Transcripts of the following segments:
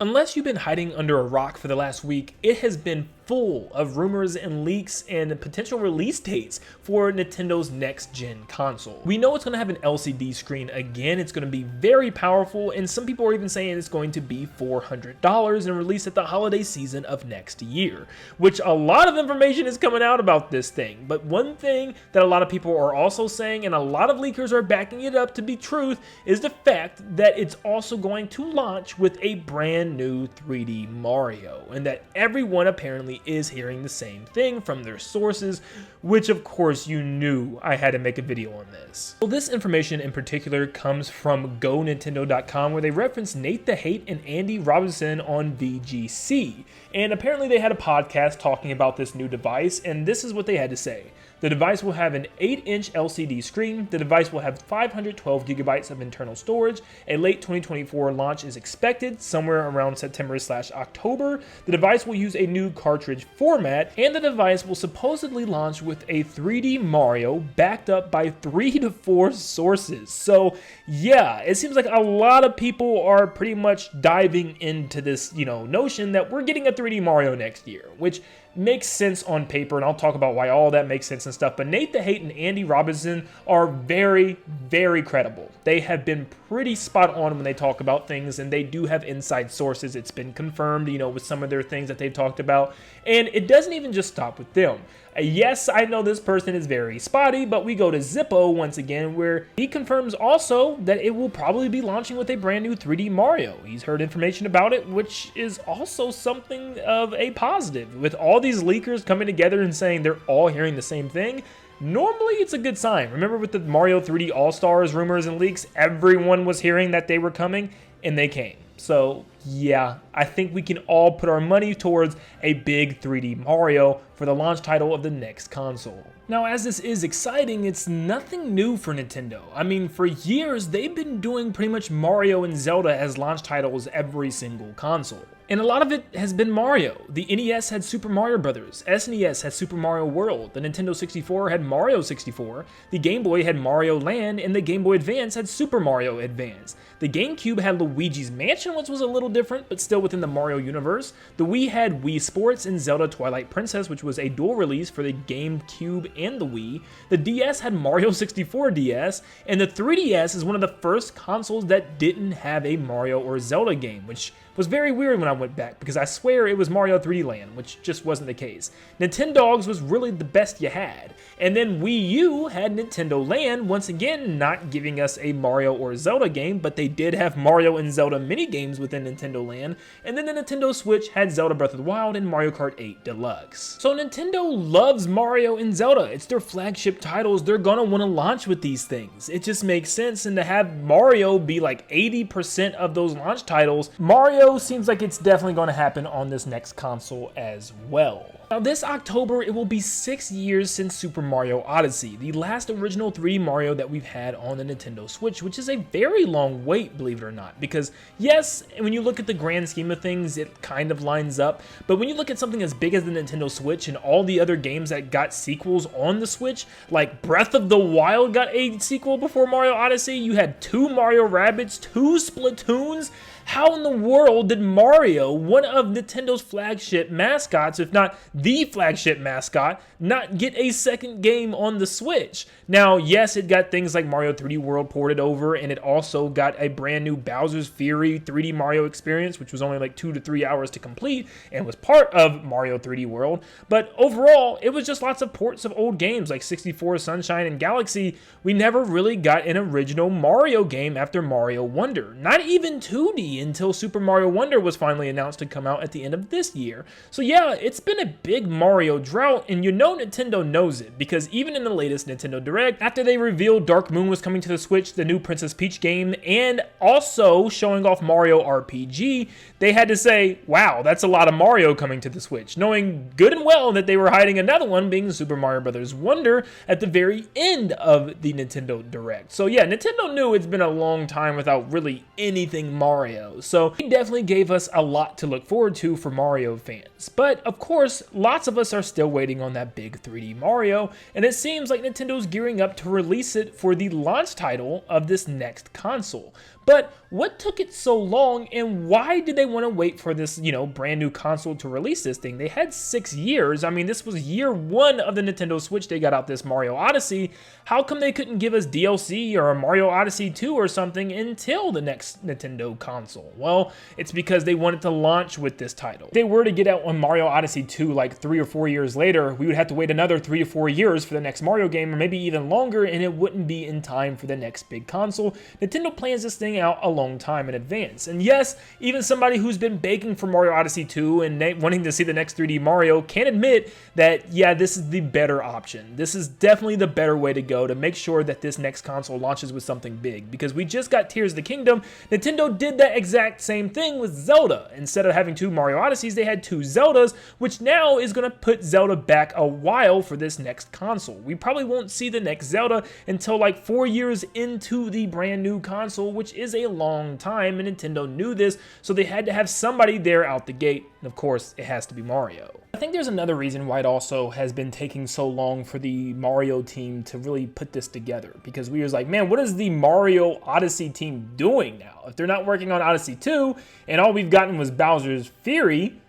Unless you've been hiding under a rock for the last week, it has been full of rumors and leaks and potential release dates for Nintendo's next-gen console. We know it's going to have an LCD screen again, it's going to be very powerful, and some people are even saying it's going to be $400 and released at the holiday season of next year, which a lot of information is coming out about this thing. But one thing that a lot of people are also saying, and a lot of leakers are backing it up to be truth, is the fact that it's also going to launch with a brand new 3D Mario, and that everyone apparently is hearing the same thing from their sources, which of course you knew I had to make a video on this. Well, this information in particular comes from Nin10doland.com, where they reference Nate the Hate and Andy Robinson on VGC, and apparently they had a podcast talking about this new device, and this is what they had to say. The device will have an 8-inch LCD screen. The device will have 512 gigabytes of internal storage. A late 2024 launch is expected, somewhere around September/October. The device will use a new cartridge format, and the device will supposedly launch with a 3D Mario backed up by 3 to 4 sources. So yeah, it seems like a lot of people are pretty much diving into this, notion that we're getting a 3D Mario next year, which makes sense on paper, and I'll talk about why all that makes sense and stuff. But Nate the Hate and Andy Robinson are very, very credible. They have been pretty spot on when they talk about things, and they do have inside sources. It's been confirmed, with some of their things that they've talked about. And it doesn't even just stop with them. Yes, I know this person is very spotty, but we go to Zippo once again, where he confirms also that it will probably be launching with a brand new 3D Mario. He's heard information about it, which is also something of a positive. With all these leakers coming together and saying they're all hearing the same thing, normally it's a good sign. Remember with the Mario 3D All-Stars rumors and leaks, everyone was hearing that they were coming, and they came. So yeah, I think we can all put our money towards a big 3D Mario for the launch title of the next console. Now, as this is exciting, it's nothing new for Nintendo. I mean, for years, they've been doing pretty much Mario and Zelda as launch titles every single console. And a lot of it has been Mario. The NES had Super Mario Bros., SNES had Super Mario World, the Nintendo 64 had Mario 64, the Game Boy had Mario Land, and the Game Boy Advance had Super Mario Advance. The GameCube had Luigi's Mansion, which was a little different, but still within the Mario universe. The Wii had Wii Sports and Zelda Twilight Princess, which was a dual release for the GameCube and the Wii. The DS had Mario 64 DS, and the 3DS is one of the first consoles that didn't have a Mario or Zelda game, which was very weird when I went back, because I swear it was Mario 3D Land, which just wasn't the case. Nintendogs was really the best you had. And then Wii U had Nintendo Land, once again not giving us a Mario or Zelda game, but they did have Mario and Zelda mini-games within Nintendo Land. And then the Nintendo Switch had Zelda Breath of the Wild and Mario Kart 8 Deluxe. So Nintendo loves Mario and Zelda. It's their flagship titles. They're gonna want to launch with these things. It just makes sense, and to have Mario be like 80% of those launch titles, Mario seems like it's definitely going to happen on this next console as well. Now this October, it will be 6 years since Super Mario Odyssey, the last original 3D Mario that we've had on the Nintendo Switch, which is a very long wait, believe it or not, because yes, when you look at the grand scheme of things, it kind of lines up, but when you look at something as big as the Nintendo Switch and all the other games that got sequels on the Switch, like Breath of the Wild got a sequel before Mario Odyssey, you had 2 Mario Rabbids, 2 Splatoons. How in the world did Mario, one of Nintendo's flagship mascots, if not the flagship mascot, not get a second game on the Switch? Now, yes, it got things like Mario 3D World ported over, and it also got a brand new Bowser's Fury 3D Mario experience, which was only like 2 to 3 hours to complete, and was part of Mario 3D World. But overall, it was just lots of ports of old games like 64, Sunshine, and Galaxy. We never really got an original Mario game after Mario Wonder. Not even 2D until Super Mario Wonder was finally announced to come out at the end of this year. So yeah, it's been a big Mario drought, and Nintendo knows it, because even in the latest Nintendo Direct, after they revealed Dark Moon was coming to the Switch, the new Princess Peach game, and also showing off Mario RPG, they had to say, wow, that's a lot of Mario coming to the Switch, knowing good and well that they were hiding another one, being Super Mario Bros. Wonder, at the very end of the Nintendo Direct. So yeah, Nintendo knew it's been a long time without really anything Mario, so he definitely gave us a lot to look forward to for Mario fans. But of course, lots of us are still waiting on that big 3D Mario, and it seems like Nintendo's gearing up to release it for the launch title of this next console. But what took it so long, and why did they want to wait for this, brand new console to release this thing? They had 6 years. I mean, this was year 1 of the Nintendo Switch. They got out this Mario Odyssey. How come they couldn't give us DLC or a Mario Odyssey 2 or something until the next Nintendo console? Well, it's because they wanted to launch with this title. If they were to get out on Mario Odyssey 2 like 3 or 4 years later, we would have to wait another 3 or 4 years for the next Mario game, or maybe even longer, and it wouldn't be in time for the next big console. Nintendo plans this thing out a long time in advance. And yes, even somebody who's been begging for Mario Odyssey 2 and wanting to see the next 3D Mario can admit that, yeah, this is the better option. This is definitely the better way to go to make sure that this next console launches with something big, because we just got Tears of the Kingdom. Nintendo did that exact same thing with Zelda. Instead of having 2 Mario Odysseys, they had 2 Zeldas, which now is going to put Zelda back a while for this next console. We probably won't see the next Zelda until like 4 years into the brand new console, which is a long time, and Nintendo knew this, so they had to have somebody there out the gate, and of course, it has to be Mario. I think there's another reason why it also has been taking so long for the Mario team to really put this together, because we was like, man, what is the Mario Odyssey team doing now? If they're not working on Odyssey 2, and all we've gotten was Bowser's Fury,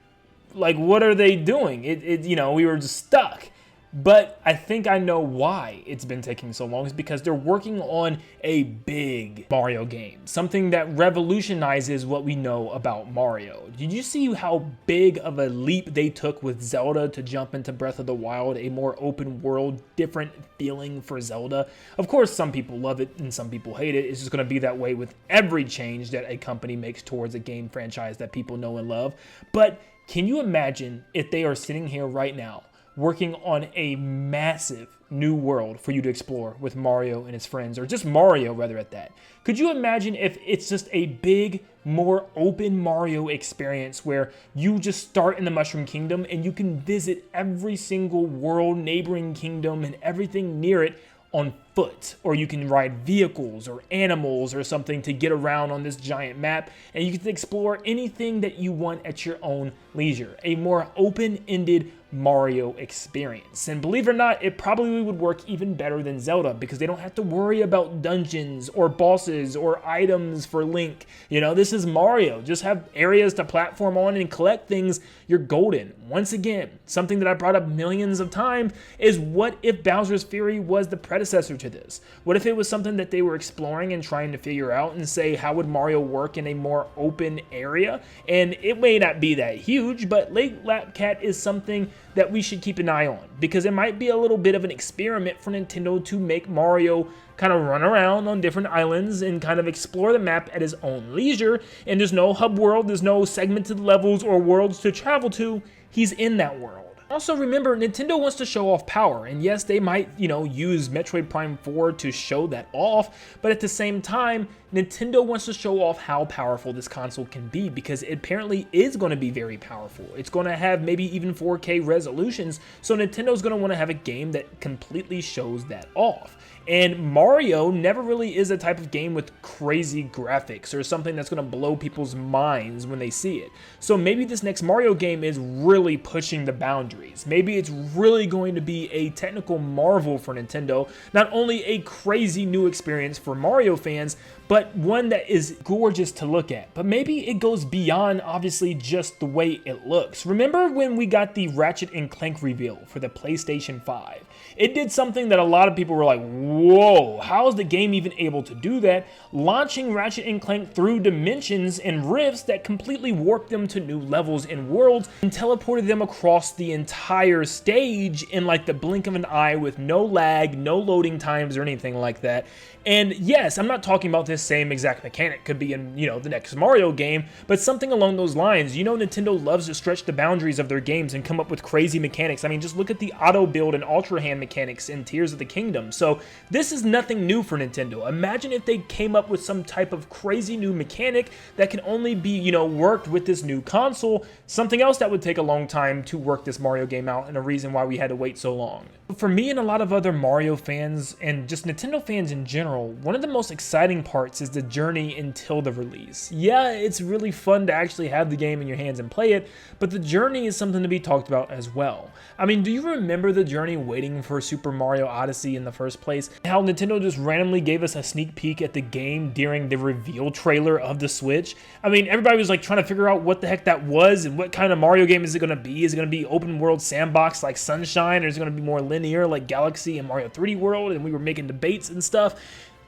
like, what are they doing? We were just stuck. But I think I know why it's been taking so long. Is because they're working on a big Mario game, something that revolutionizes what we know about Mario. Did you see how big of a leap they took with Zelda to jump into Breath of the Wild, a more open world, different feeling for Zelda? Of course, some people love it and some people hate it. It's just going to be that way with every change that a company makes towards a game franchise that people know and love. But can you imagine if they are sitting here right now working on a massive new world for you to explore with Mario and his friends, or just Mario rather at that? Could you imagine if it's just a big, more open Mario experience where you just start in the Mushroom Kingdom and you can visit every single world, neighboring kingdom, and everything near it on foot, or you can ride vehicles or animals or something to get around on this giant map, and you can explore anything that you want at your own leisure. A more open-ended Mario experience. And believe it or not, it probably would work even better than Zelda, because they don't have to worry about dungeons or bosses or items for Link. This is Mario. Just have areas to platform on and collect things. You're golden. Once again, something that I brought up millions of times is, what if Bowser's Fury was the predecessor to this? What if it was something that they were exploring and trying to figure out and say, how would Mario work in a more open area? And it may not be that huge, but Lake Lapcat is something that we should keep an eye on, because it might be a little bit of an experiment for Nintendo to make Mario kind of run around on different islands and kind of explore the map at his own leisure. And there's no hub world, there's no segmented levels or worlds to travel to. He's in that world. Also, remember, Nintendo wants to show off power, and yes, they might, use Metroid Prime 4 to show that off, but at the same time, Nintendo wants to show off how powerful this console can be, because it apparently is going to be very powerful. It's going to have maybe even 4K resolutions, so Nintendo's going to want to have a game that completely shows that off. And Mario never really is a type of game with crazy graphics or something that's going to blow people's minds when they see it. So maybe this next Mario game is really pushing the boundaries. Maybe it's really going to be a technical marvel for Nintendo. Not only a crazy new experience for Mario fans, but one that is gorgeous to look at. But maybe it goes beyond, obviously, just the way it looks. Remember when we got the Ratchet & Clank reveal for the PlayStation 5? It did something that a lot of people were like, whoa, how is the game even able to do that? Launching Ratchet & Clank through dimensions and rifts that completely warped them to new levels and worlds and teleported them across the entire stage in like the blink of an eye with no lag, no loading times or anything like that. And yes, I'm not talking about this same exact mechanic could be in, the next Mario game, but something along those lines. Nintendo loves to stretch the boundaries of their games and come up with crazy mechanics. I mean, just look at the auto build and Ultra Hand mechanics in Tears of the Kingdom. So this is nothing new for Nintendo. Imagine if they came up with some type of crazy new mechanic that can only be, worked with this new console. Something else that would take a long time to work this Mario Mario game out and a reason why we had to wait so long. For me and a lot of other Mario fans and just Nintendo fans in general, one of the most exciting parts is the journey until the release. Yeah, it's really fun to actually have the game in your hands and play it, but the journey is something to be talked about as well. I mean, do you remember the journey waiting for Super Mario Odyssey in the first place? How Nintendo just randomly gave us a sneak peek at the game during the reveal trailer of the Switch? I mean, everybody was like trying to figure out what the heck that was and what kind of Mario game is it going to be? Is it going to be open world sandbox like Sunshine, or is it going to be more linear like Galaxy and Mario 3D World? And we were making debates and stuff.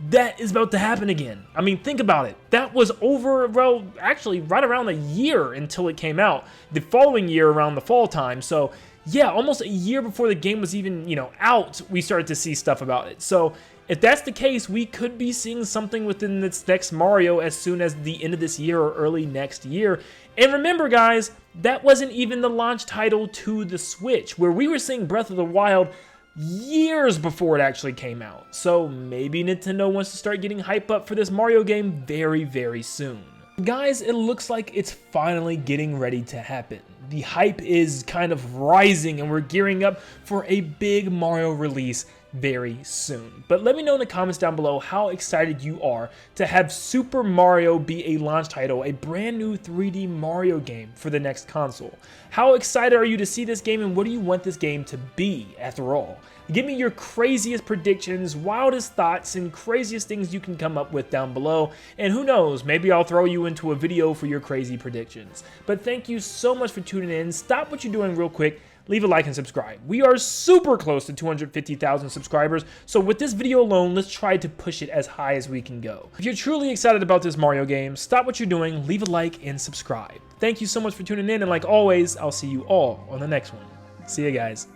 That is about to happen again. I mean, think about it. That was over, well, actually right around a year until it came out. The following year around the fall time. So yeah, almost a year before the game was even, out, we started to see stuff about it. So if that's the case, we could be seeing something within this next Mario as soon as the end of this year or early next year. And remember, guys, that wasn't even the launch title to the Switch, where we were seeing Breath of the Wild years before it actually came out. So maybe Nintendo wants to start getting hype up for this Mario game very, very soon. Guys, it looks like it's finally getting ready to happen. The hype is kind of rising and we're gearing up for a big Mario release very soon. But let me know in the comments down below how excited you are to have Super Mario be a launch title, a brand new 3D Mario game for the next console. How excited are you to see this game, and what do you want this game to be after all? Give me your craziest predictions, wildest thoughts, and craziest things you can come up with down below. And who knows, maybe I'll throw you into a video for your crazy predictions. But thank you so much for tuning in. Stop what you're doing real quick. Leave a like and subscribe. We are super close to 250,000 subscribers, so with this video alone, let's try to push it as high as we can go. If you're truly excited about this Mario game, stop what you're doing, leave a like, and subscribe. Thank you so much for tuning in, and like always, I'll see you all on the next one. See you guys.